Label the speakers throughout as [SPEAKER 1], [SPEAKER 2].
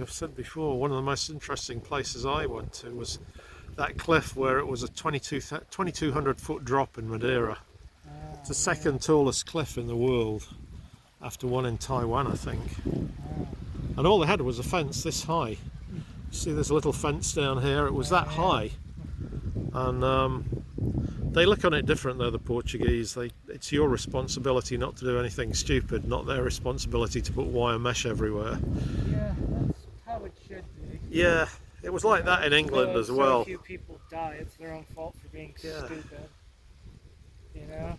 [SPEAKER 1] I've said before, one of the most interesting places I went to was that cliff where it was a 2,200 foot drop in Madeira. It's the second tallest cliff in the world, after one in Taiwan, I think. And all they had was a fence this high. See, there's a little fence down here. It was that high, and they look on it different though, the Portuguese. It's your responsibility not to do anything stupid, not their responsibility to put wire mesh everywhere.
[SPEAKER 2] Yeah, that's how it should be.
[SPEAKER 1] Yeah, it was like that in England as well.
[SPEAKER 2] So few people die, it's their own fault for being stupid. You know?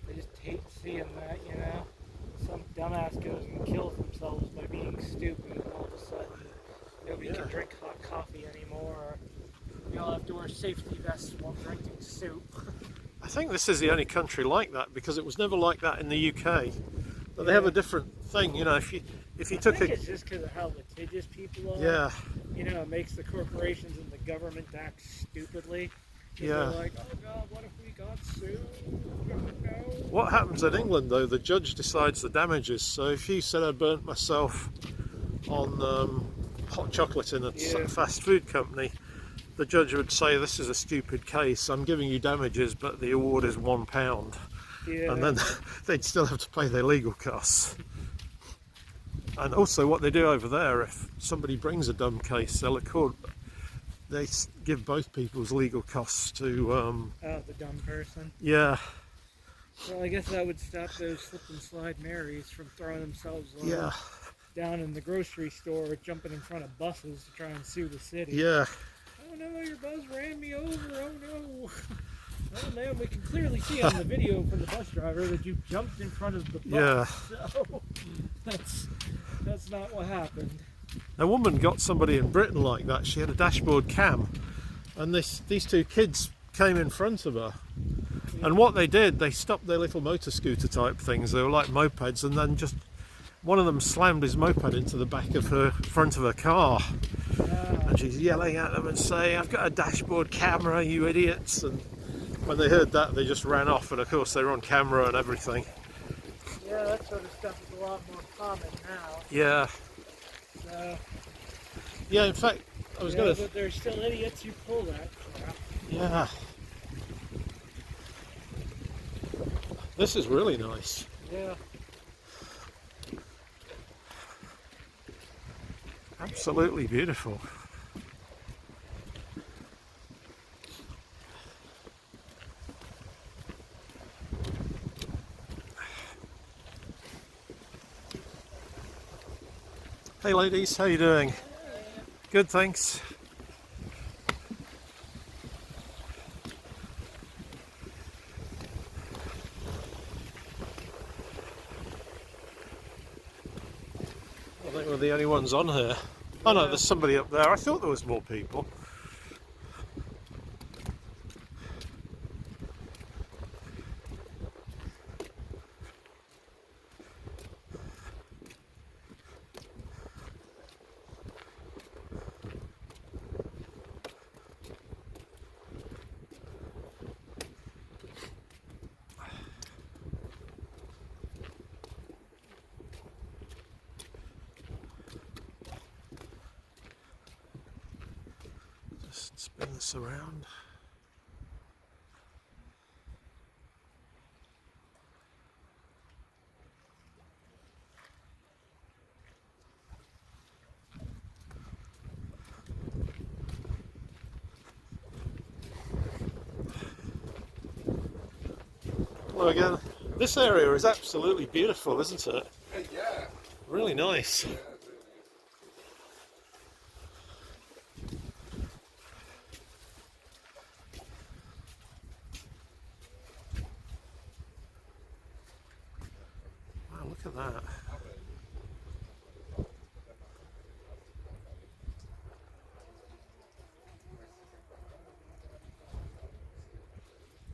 [SPEAKER 2] They just hate seeing that, you know? Some dumbass goes and kills themselves by being stupid, and all of a sudden nobody can drink hot coffee anymore. Or we all have to wear safety vests while drinking soup.
[SPEAKER 1] I think this is the only country like that, because it was never like that in the UK. But they have a different thing, you know. If you took
[SPEAKER 2] it's just because of how litigious people are.
[SPEAKER 1] Yeah.
[SPEAKER 2] You know, it makes the corporations and the government act stupidly.
[SPEAKER 1] Yeah.
[SPEAKER 2] They're like, oh God, what if we got sued? Oh, no.
[SPEAKER 1] What happens in England though? The judge decides the damages. So if you said I burnt myself on hot chocolate in a fast food company, the judge would say, this is a stupid case, I'm giving you damages, but the award is £1.
[SPEAKER 2] Yeah.
[SPEAKER 1] And then they'd still have to pay their legal costs. And also what they do over there, if somebody brings a dumb case, they give both people's legal costs to...
[SPEAKER 2] the dumb person?
[SPEAKER 1] Yeah.
[SPEAKER 2] Well, I guess that would stop those slip and slide Marys from throwing themselves down in the grocery store or jumping in front of buses to try and sue the city.
[SPEAKER 1] Yeah.
[SPEAKER 2] Oh no, your bus ran me over, oh no. Oh man, we can clearly see on the video from the bus driver that you jumped in front of the bus. So that's not what happened.
[SPEAKER 1] A woman got somebody in Britain like that. She had a dashboard cam, and these two kids came in front of her. And what they did, they stopped their little motor scooter type things. They were like mopeds, and then just one of them slammed his moped into the front of her car. And she's yelling at them and saying, I've got a dashboard camera, you idiots. And when they heard that, they just ran off, and of course they were on camera and everything.
[SPEAKER 2] Yeah, that sort of stuff is a lot more common now.
[SPEAKER 1] Yeah.
[SPEAKER 2] So,
[SPEAKER 1] yeah, in fact, I was going to...
[SPEAKER 2] But there's still idiots who pull that crap.
[SPEAKER 1] Yeah. This is really nice.
[SPEAKER 2] Yeah.
[SPEAKER 1] Absolutely beautiful. Hey ladies, how you doing? Good, thanks. I think we're the only ones on here. Oh no, there's somebody up there. I thought there was more people. Spin this around. Hello again. This area is absolutely beautiful, isn't it?
[SPEAKER 3] Yeah.
[SPEAKER 1] Really nice. Look at that.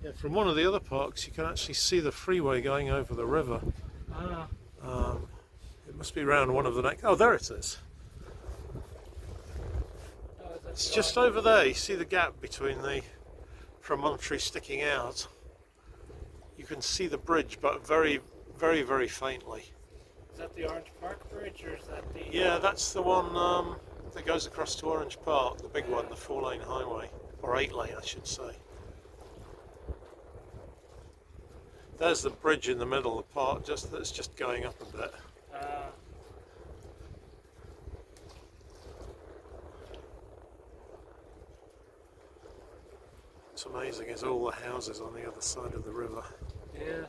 [SPEAKER 1] Yeah, from one of the other parks you can actually see the freeway going over the river. It must be around one of the next... Oh, there it is. It's just over there. You see the gap between the promontory sticking out. You can see the bridge, but very, very, very faintly.
[SPEAKER 2] Is that the Orange Park Bridge, or is that the...
[SPEAKER 1] Yeah, that's the one that goes across to Orange Park, the big one, the 4-lane highway, or 8-lane I should say. There's the bridge in the middle of the park, that's just going up a bit. What's amazing is all the houses on the other side of the river.
[SPEAKER 2] Yeah.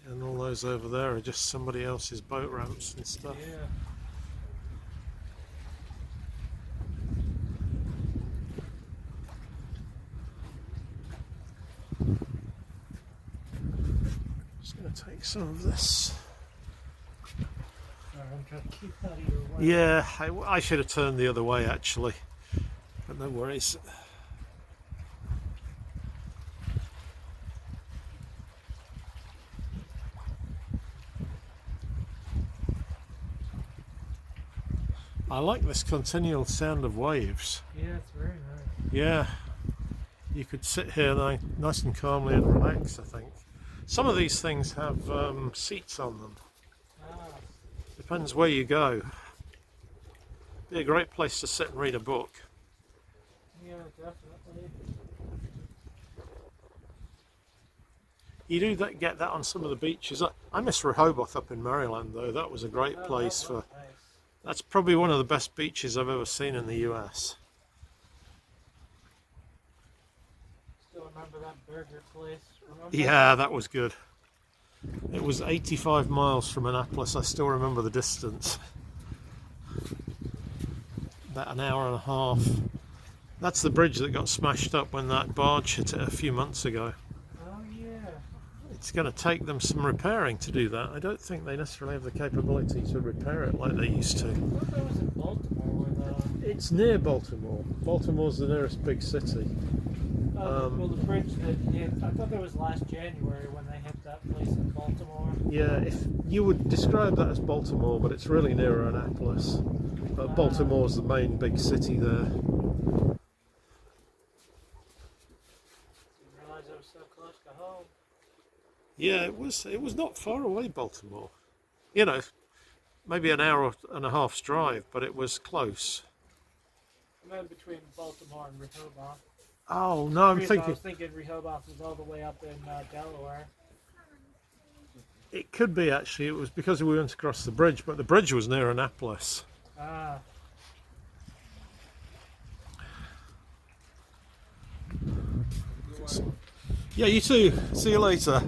[SPEAKER 1] And all those over there are just somebody else's boat ramps and stuff.
[SPEAKER 2] Yeah.
[SPEAKER 1] Just going to take some of this.
[SPEAKER 2] Sorry, I'm trying to keep out of your way.
[SPEAKER 1] Yeah, I should have turned the other way actually, but no worries. I like this continual sound of waves.
[SPEAKER 2] Yeah, it's very nice.
[SPEAKER 1] Yeah, you could sit here nice and calmly and relax, I think. Some of these things have seats on them. Depends where you go. Be a great place to sit and read a book.
[SPEAKER 2] Yeah, definitely.
[SPEAKER 1] You do get that on some of the beaches. I miss Rehoboth up in Maryland though. That was a great place for...
[SPEAKER 2] Nice.
[SPEAKER 1] That's probably one of the best beaches I've ever seen in the US.
[SPEAKER 2] Still remember that burger place? Remember?
[SPEAKER 1] Yeah, that was good. It was 85 miles from Annapolis. I still remember the distance. About an hour and a half. That's the bridge that got smashed up when that barge hit it a few months ago.
[SPEAKER 2] Oh yeah.
[SPEAKER 1] It's going to take them some repairing to do that. I don't think they necessarily have the capability to repair it like they used to.
[SPEAKER 2] I thought that was in Baltimore with
[SPEAKER 1] It's near Baltimore. Baltimore's the nearest big city.
[SPEAKER 2] well, the bridge that hit, I thought that was last January when they hit that place in Baltimore.
[SPEAKER 1] Yeah, if you would describe that as Baltimore, but it's really near Annapolis. Baltimore's the main big city there.
[SPEAKER 2] Didn't realize I was so close to home.
[SPEAKER 1] Yeah, it was not far away, Baltimore. You know, maybe an hour and a half's drive, but it was close.
[SPEAKER 2] I meant between Baltimore and Rehoboth.
[SPEAKER 1] Oh no, I'm
[SPEAKER 2] I
[SPEAKER 1] thinking
[SPEAKER 2] was thinking Rehoboth was all the way up in Delaware.
[SPEAKER 1] it could be actually. It was because we went across the bridge, but the bridge was near Annapolis.
[SPEAKER 2] Ah.
[SPEAKER 1] Yeah, you too. See you later.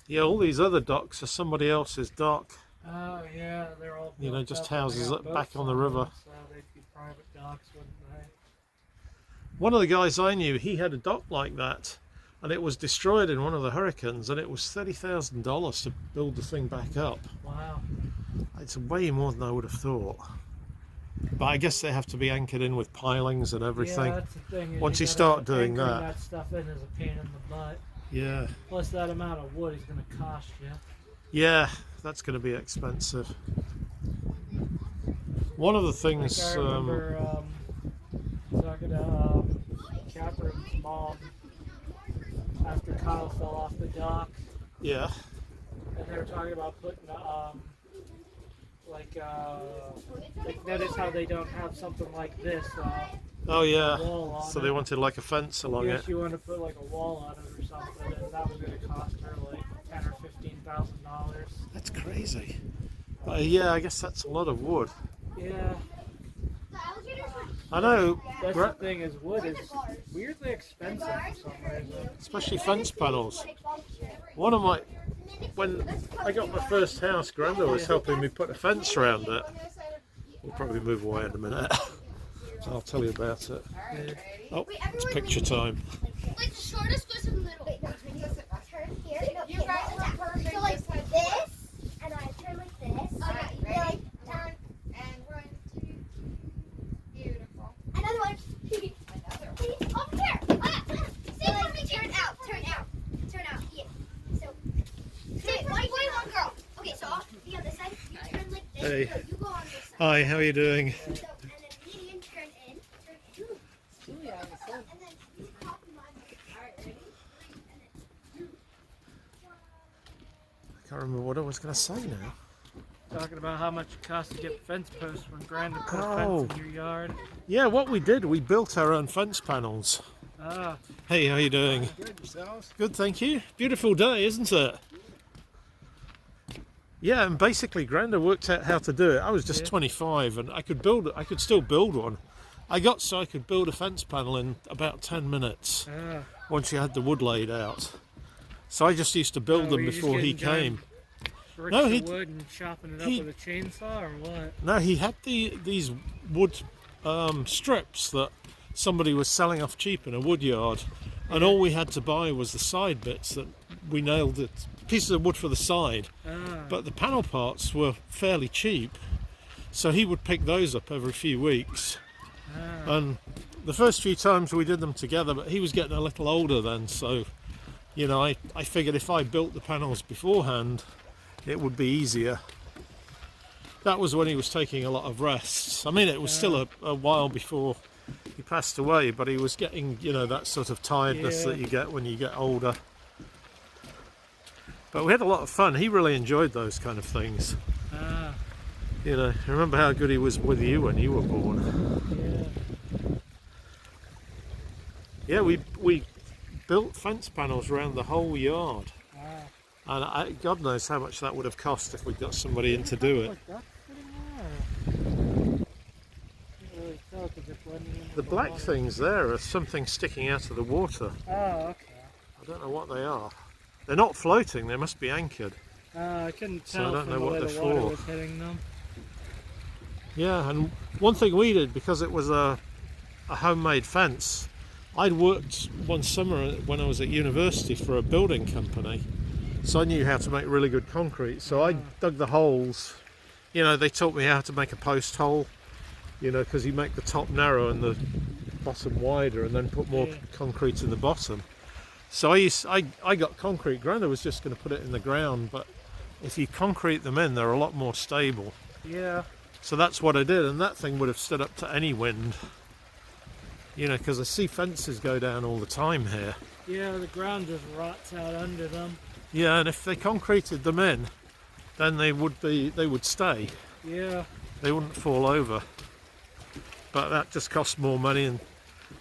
[SPEAKER 1] Yeah, all these other docks are somebody else's dock.
[SPEAKER 2] Oh yeah, they're all
[SPEAKER 1] You know,
[SPEAKER 2] built
[SPEAKER 1] just
[SPEAKER 2] up and they
[SPEAKER 1] houses
[SPEAKER 2] got
[SPEAKER 1] up back
[SPEAKER 2] boats
[SPEAKER 1] on the river.
[SPEAKER 2] them, so they'd be private docks, wouldn't they?
[SPEAKER 1] One of the guys I knew, he had a dock like that, and it was destroyed in one of the hurricanes, and it was $30,000 to build the thing back up.
[SPEAKER 2] Wow.
[SPEAKER 1] It's way more than I would have thought. But I guess they have to be anchored in with pilings and everything.
[SPEAKER 2] Yeah, that's the thing. Is
[SPEAKER 1] Once you
[SPEAKER 2] gotta
[SPEAKER 1] start doing
[SPEAKER 2] anchoring
[SPEAKER 1] that.
[SPEAKER 2] that stuff in is a pain in the butt.
[SPEAKER 1] Yeah,
[SPEAKER 2] Plus that amount of wood is going to cost you.
[SPEAKER 1] yeah, that's going to be expensive. One of the things,
[SPEAKER 2] Like I remember talking to Catherine's mom after Kyle fell off the dock,
[SPEAKER 1] yeah,
[SPEAKER 2] and they were talking about putting like notice how they don't have something like this.
[SPEAKER 1] oh yeah,
[SPEAKER 2] Wall on
[SPEAKER 1] so
[SPEAKER 2] it.
[SPEAKER 1] they wanted like a fence along
[SPEAKER 2] Yes,
[SPEAKER 1] it.
[SPEAKER 2] you want to put like a wall on it or something, and that was going to cost her like $10,000 or $15,000.
[SPEAKER 1] That's crazy. Yeah, I guess that's a lot of wood.
[SPEAKER 2] Yeah,
[SPEAKER 1] I know,
[SPEAKER 2] that's the thing is wood is weirdly expensive for some reason.
[SPEAKER 1] especially fence panels. One of when I got my first house, Granda was helping me put a fence around it. We'll probably move away in a minute. I'll tell you about it. Oh, it's picture time.
[SPEAKER 3] Like the shortest goes in the middle. Wait, no, turn here.
[SPEAKER 4] You guys were perfect.
[SPEAKER 3] So like this, and I turn like this.
[SPEAKER 4] Alright,
[SPEAKER 3] Yeah,
[SPEAKER 4] ready?
[SPEAKER 3] like
[SPEAKER 4] Turn and 1, 2, beautiful.
[SPEAKER 3] another one.
[SPEAKER 4] Another one.
[SPEAKER 3] Please, over here. See, let me turn out. Yeah. So, boy, girl. Okay, so I'll be on this side. You turn like this.
[SPEAKER 1] Hey.
[SPEAKER 3] No, you go on this side.
[SPEAKER 1] Hi, how are you doing?
[SPEAKER 3] So, and then median turn in. And then you pop in line.
[SPEAKER 4] Alright, ready?
[SPEAKER 1] I can't remember what I was going to say now.
[SPEAKER 2] Talking about how much it costs to get fence posts when Granda put a
[SPEAKER 1] Oh.
[SPEAKER 2] fence in your yard.
[SPEAKER 1] Yeah, what we did, we built our own fence panels.
[SPEAKER 2] Ah,
[SPEAKER 1] Hey, how you doing?
[SPEAKER 2] good yourselves.
[SPEAKER 1] Good, thank you. Beautiful day, isn't it? Yeah, and basically Granda worked out how to do it. I was just
[SPEAKER 2] Yeah.
[SPEAKER 1] 25 and I could still build one. I got so I could build a fence panel in about 10 minutes
[SPEAKER 2] Ah,
[SPEAKER 1] once you had the wood laid out. So I just used to build
[SPEAKER 2] Oh,
[SPEAKER 1] them
[SPEAKER 2] were you just
[SPEAKER 1] before he
[SPEAKER 2] getting done?
[SPEAKER 1] came.
[SPEAKER 2] bricks
[SPEAKER 1] No,
[SPEAKER 2] of
[SPEAKER 1] he-
[SPEAKER 2] wood and chopping it up
[SPEAKER 1] he-
[SPEAKER 2] with a chainsaw or what?
[SPEAKER 1] No, he had these wood strips that somebody was selling off cheap in a wood yard, and all we had to buy was the side bits that we nailed it, pieces of wood for the side,
[SPEAKER 2] Ah,
[SPEAKER 1] but the panel parts were fairly cheap, so he would pick those up every few weeks. And the first few times we did them together, but he was getting a little older then, so you know, I figured if I built the panels beforehand it would be easier. That was when he was taking a lot of rests. I mean, it was still a while before he passed away, but he was getting, you know, that sort of tiredness
[SPEAKER 2] Yeah.
[SPEAKER 1] that you get when you get older. But we had a lot of fun. He really enjoyed those kind of things.
[SPEAKER 2] ah,
[SPEAKER 1] You know, remember how good he was with you when you were born.
[SPEAKER 2] yeah.
[SPEAKER 1] Yeah, we built fence panels around the whole yard.
[SPEAKER 2] Ah.
[SPEAKER 1] And God knows how much that would have cost if we got somebody in to do it.
[SPEAKER 2] Like that sitting there? Can't really tell 'cause they're blending into
[SPEAKER 1] The black
[SPEAKER 2] water.
[SPEAKER 1] things there are something sticking out of the water.
[SPEAKER 2] Oh, okay.
[SPEAKER 1] I don't know what they are. They're not floating, they must be anchored.
[SPEAKER 2] I couldn't
[SPEAKER 1] So I
[SPEAKER 2] tell
[SPEAKER 1] don't
[SPEAKER 2] from
[SPEAKER 1] know
[SPEAKER 2] the
[SPEAKER 1] what
[SPEAKER 2] way
[SPEAKER 1] they're
[SPEAKER 2] the water
[SPEAKER 1] for.
[SPEAKER 2] was hitting them.
[SPEAKER 1] Yeah, and one thing we did, because it was a homemade fence, I'd worked one summer when I was at university for a building company, so I knew how to make really good concrete. So I dug the holes. You know, they taught me how to make a post hole, you know, because you make the top narrow and the bottom wider and then put more
[SPEAKER 2] Yeah.
[SPEAKER 1] concrete in the bottom. So I got concrete. Granda was just going to put it in the ground, but if you concrete them in, they're a lot more stable.
[SPEAKER 2] Yeah.
[SPEAKER 1] So that's what I did, and that thing would have stood up to any wind. You know, because I see fences go down all the time here.
[SPEAKER 2] Yeah, the ground just rots out under them.
[SPEAKER 1] Yeah, and if they concreted them in, then they would stay.
[SPEAKER 2] Yeah.
[SPEAKER 1] They wouldn't fall over. But that just cost more money, and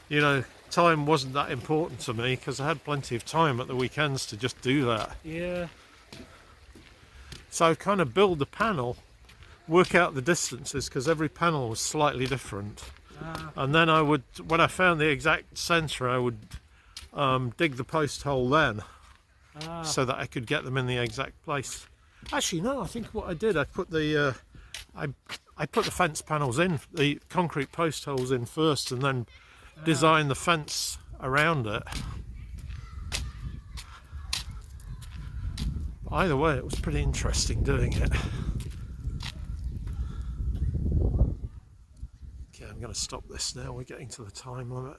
[SPEAKER 1] you know, time wasn't that important to me because I had plenty of time at the weekends to just do that.
[SPEAKER 2] Yeah.
[SPEAKER 1] So I'd kind of build the panel, work out the distances because every panel was slightly different.
[SPEAKER 2] Ah,
[SPEAKER 1] And then I would, when I found the exact centre, I would dig the post hole then,
[SPEAKER 2] ah.
[SPEAKER 1] so that I could get them in the exact place. Actually, no, I think what I did, I put the fence panels in, the concrete post holes in first, and then designed the fence around it. Either way, it was pretty interesting doing it. Okay, I'm going to stop this now. We're getting to the time limit.